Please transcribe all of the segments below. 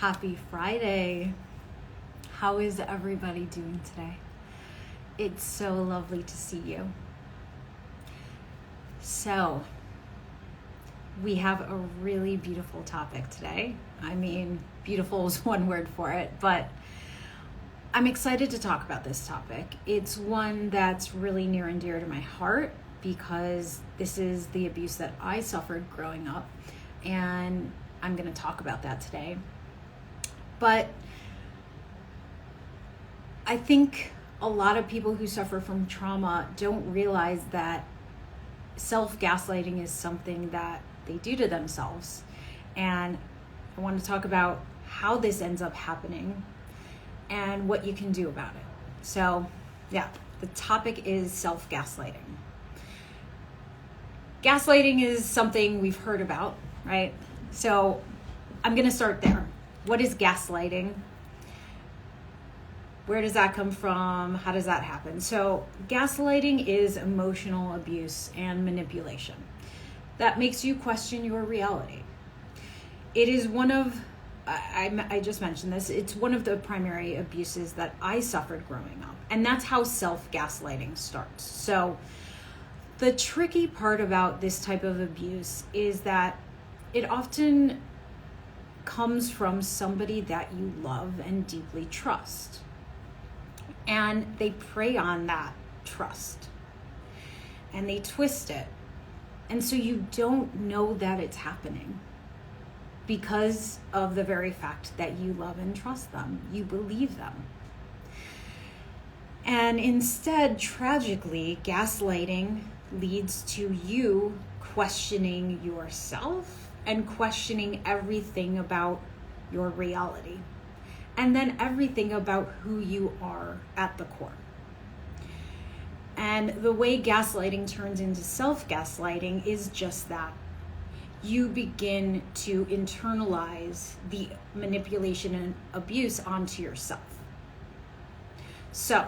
Happy Friday. How is everybody doing today? It's so lovely to see you. So, we have a really beautiful topic today. I mean, beautiful is one word for it, but I'm excited to talk about this topic. It's one that's really near and dear to my heart because this is the abuse that I suffered growing up, and I'm going to talk about that today. But I think a lot of people who suffer from trauma don't realize that self-gaslighting is something that they do to themselves. And I want to talk about how this ends up happening and what you can do about it. So, the topic is self-gaslighting. Gaslighting is something we've heard about, right? So I'm going to start there. What is gaslighting? Where does that come from? How does that happen? So gaslighting is emotional abuse and manipulation that makes you question your reality. It is one of, I just mentioned this, it's one of the primary abuses that I suffered growing up. And that's how self-gaslighting starts. So the tricky part about this type of abuse is that it often comes from somebody that you love and deeply trust. And they prey on that trust. And they twist it. And so you don't know that it's happening because of the very fact that you love and trust them. You believe them. And instead, tragically, gaslighting leads to you questioning yourself and questioning everything about your reality. And then everything about who you are at the core. And the way gaslighting turns into self-gaslighting is just that. You begin to internalize the manipulation and abuse onto yourself. So,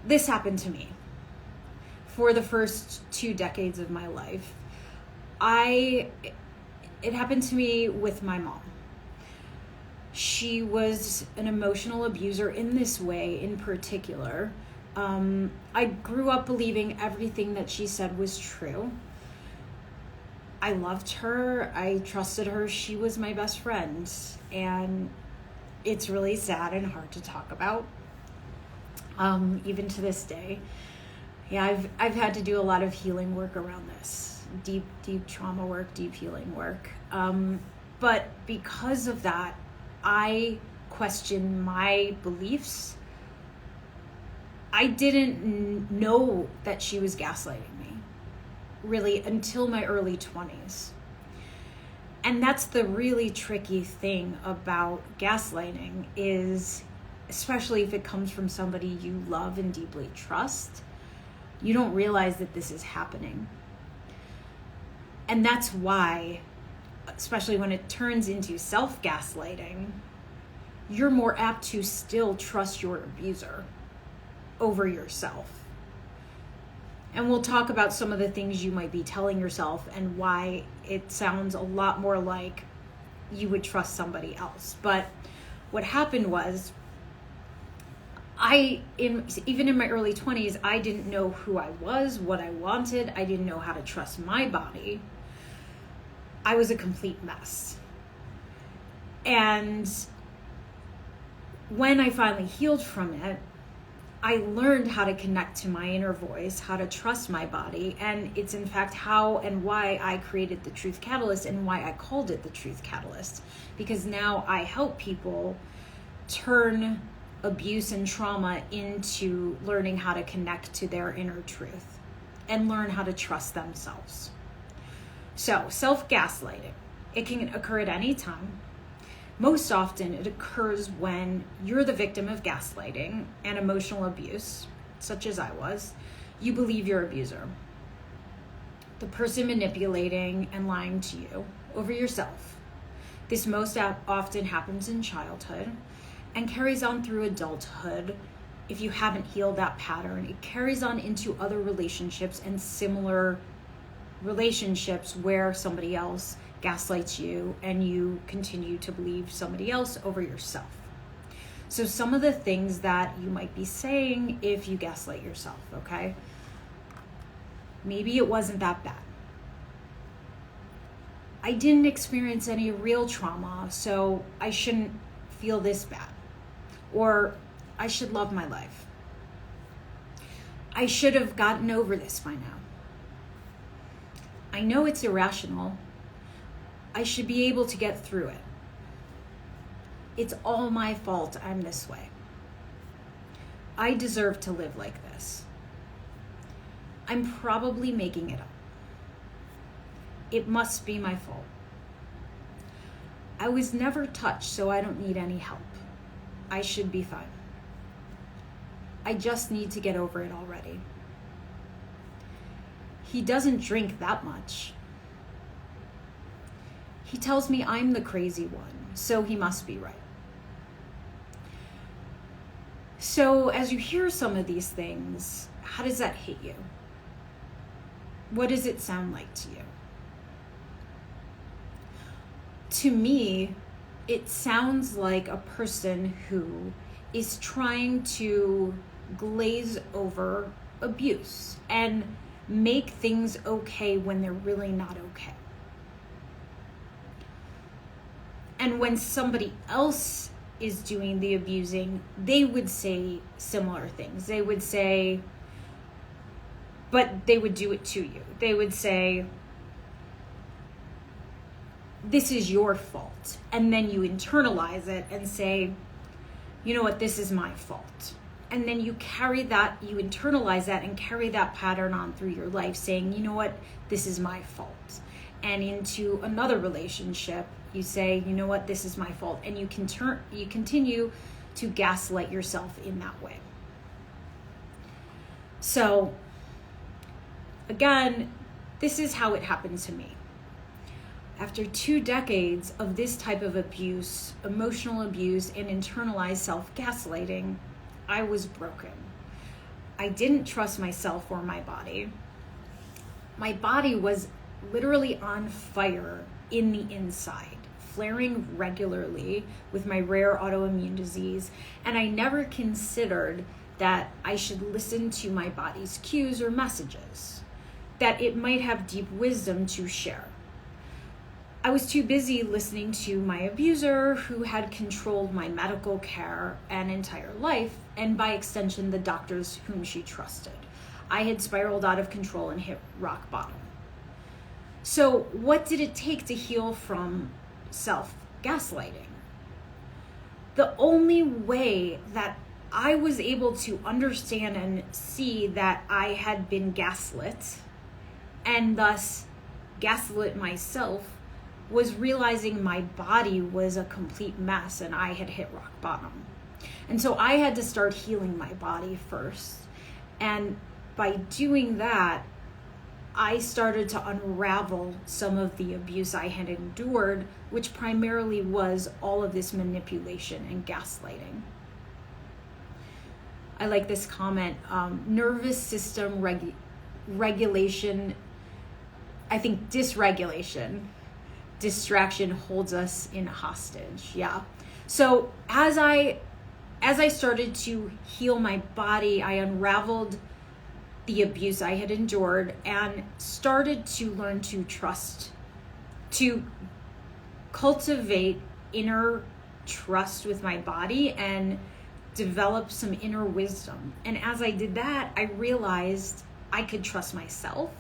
this happened to me. For the first 2 decades of my life, it happened to me with my mom. She was an emotional abuser in this way in particular. I grew up believing everything that she said was true. I loved her. I trusted her. She was my best friend. And it's really sad and hard to talk about, even to this day. Yeah, I've had to do a lot of healing work around this. Deep trauma work, deep healing work. But because of that, I questioned my beliefs. I didn't know that she was gaslighting me, really, until my early 20s. And that's the really tricky thing about gaslighting is, especially if it comes from somebody you love and deeply trust, you don't realize that this is happening. And that's why, especially when it turns into self-gaslighting, you're more apt to still trust your abuser over yourself. And we'll talk about some of the things you might be telling yourself and why it sounds a lot more like you would trust somebody else. But what happened was, even in my early 20s, I didn't know who I was, what I wanted. I didn't know how to trust my body. I was a complete mess. And when I finally healed from it, I learned how to connect to my inner voice, how to trust my body. And it's in fact how and why I created the Truth Catalyst and why I called it the Truth Catalyst. Because now I help people turn abuse and trauma into learning how to connect to their inner truth and learn how to trust themselves. So, self-gaslighting, it can occur at any time. Most often, it occurs when you're the victim of gaslighting and emotional abuse, such as I was. You believe your abuser, the person manipulating and lying to you over yourself. This most often happens in childhood and carries on through adulthood. If you haven't healed that pattern, it carries on into other relationships and similar relationships where somebody else gaslights you and you continue to believe somebody else over yourself. So some of the things that you might be saying if you gaslight yourself, okay? Maybe it wasn't that bad. I didn't experience any real trauma, so I shouldn't feel this bad. Or I should love my life. I should have gotten over this by now. I know it's irrational. I should be able to get through it. It's all my fault I'm this way. I deserve to live like this. I'm probably making it up. It must be my fault. I was never touched, so I don't need any help. I should be fine. I just need to get over it already. He doesn't drink that much. He tells me I'm the crazy one, so he must be right. So as you hear some of these things, how does that hit you? What does it sound like to you? To me, it sounds like a person who is trying to glaze over abuse and make things okay when they're really not okay. And when somebody else is doing the abusing, they would say similar things. They would say, but they would do it to you. They would say, this is your fault. And then you internalize it and say, you know what, this is my fault. And then you carry that, you internalize that and carry that pattern on through your life, saying, you know what, this is my fault. And into another relationship, you say, you know what, this is my fault. And you continue to gaslight yourself in that way. So again, this is how it happened to me. After 2 decades of this type of abuse, emotional abuse, and internalized self-gaslighting, I was broken. I didn't trust myself or my body. My body was literally on fire in the inside, flaring regularly with my rare autoimmune disease, and I never considered that I should listen to my body's cues or messages, that it might have deep wisdom to share. I was too busy listening to my abuser, who had controlled my medical care and entire life, and by extension, the doctors whom she trusted. I had spiraled out of control and hit rock bottom. So what did it take to heal from self-gaslighting? The only way that I was able to understand and see that I had been gaslit, and thus gaslit myself, was realizing my body was a complete mess and I had hit rock bottom. And so I had to start healing my body first. And by doing that, I started to unravel some of the abuse I had endured, which primarily was all of this manipulation and gaslighting. I like this comment, nervous system regulation, I think dysregulation. Distraction holds us in hostage. Yeah. So as I started to heal my body, I unraveled the abuse I had endured and started to learn to trust, to cultivate inner trust with my body and develop some inner wisdom. And as I did that, I realized I could trust myself,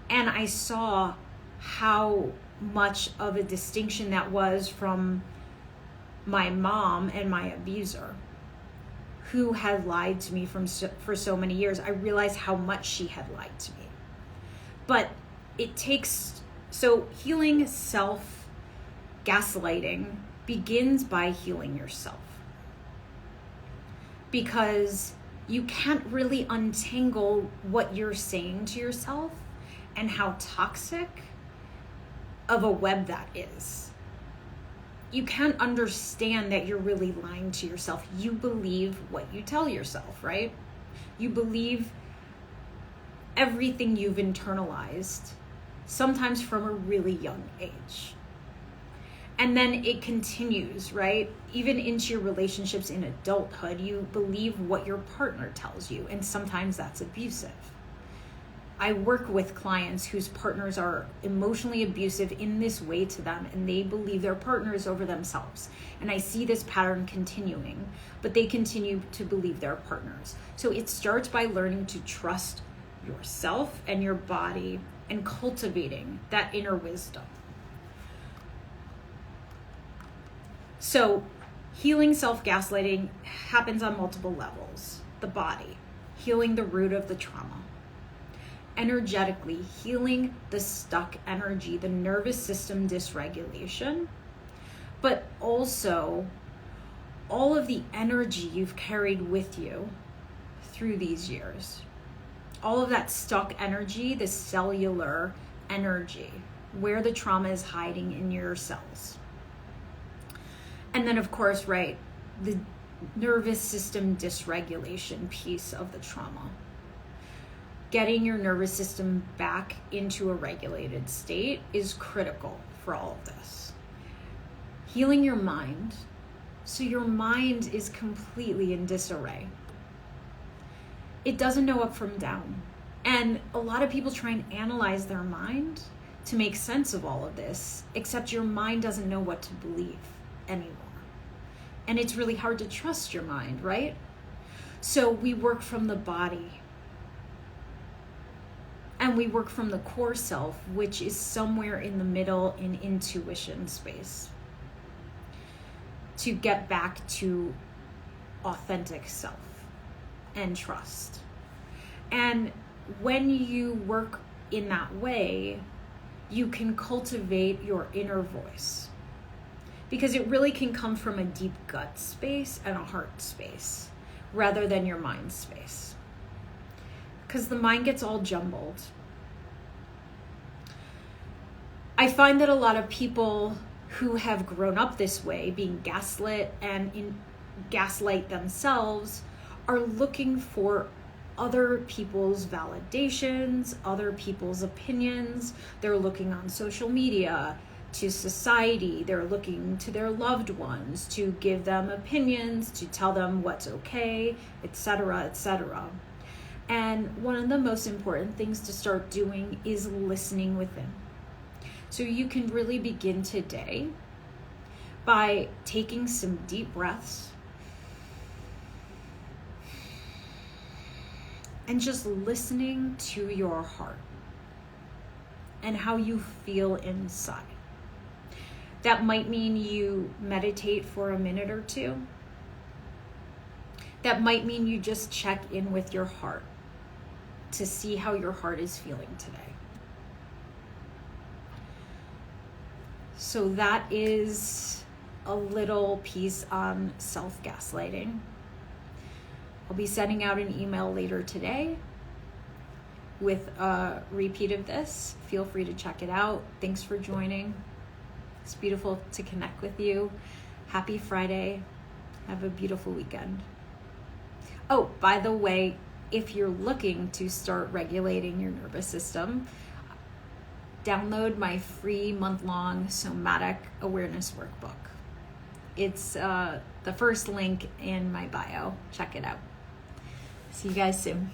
and I saw how much of a distinction that was from my mom and my abuser, who had lied to me for so many years. I realized how much she had lied to me. But it takes, so healing self-gaslighting begins by healing yourself. Because you can't really untangle what you're saying to yourself and how toxic of a web that is. You can't understand that you're really lying to yourself. You believe what you tell yourself, right? You believe, everything you've internalized, sometimes from a really young age. And then it continues, right? Even into your relationships in adulthood, you believe what your partner tells you, and sometimes that's abusive. I work with clients whose partners are emotionally abusive in this way to them, and they believe their partner is over themselves. And I see this pattern continuing, but they continue to believe their partners. So it starts by learning to trust yourself and your body and cultivating that inner wisdom. So healing self-gaslighting happens on multiple levels. The body, healing the root of the trauma. Energetically, healing the stuck energy, the nervous system dysregulation, but also all of the energy you've carried with you through these years. All of that stuck energy, the cellular energy, where the trauma is hiding in your cells. And then, of course, right, the nervous system dysregulation piece of the trauma. Getting your nervous system back into a regulated state is critical for all of this. Healing your mind, so your mind is completely in disarray. It doesn't know up from down. And a lot of people try and analyze their mind to make sense of all of this, except your mind doesn't know what to believe anymore. And it's really hard to trust your mind, right? So we work from the body. And we work from the core self, which is somewhere in the middle in intuition space, to get back to authentic self and trust. And when you work in that way, you can cultivate your inner voice, because it really can come from a deep gut space and a heart space rather than your mind space, because the mind gets all jumbled. I find that a lot of people who have grown up this way, being gaslit and gaslight themselves, are looking for other people's validations, other people's opinions. They're looking on social media, to society. They're looking to their loved ones to give them opinions, to tell them what's okay, etc., etc. And one of the most important things to start doing is listening within. So you can really begin today by taking some deep breaths and just listening to your heart and how you feel inside. That might mean you meditate for a minute or two. That might mean you just check in with your heart to see how your heart is feeling today. So that is a little piece on self-gaslighting. I'll be sending out an email later today with a repeat of this. Feel free to check it out. Thanks for joining. It's beautiful to connect with you. Happy Friday. Have a beautiful weekend. Oh, by the way, if you're looking to start regulating your nervous system, download my free month-long somatic awareness workbook. It's the first link in my bio. Check it out. See you guys soon.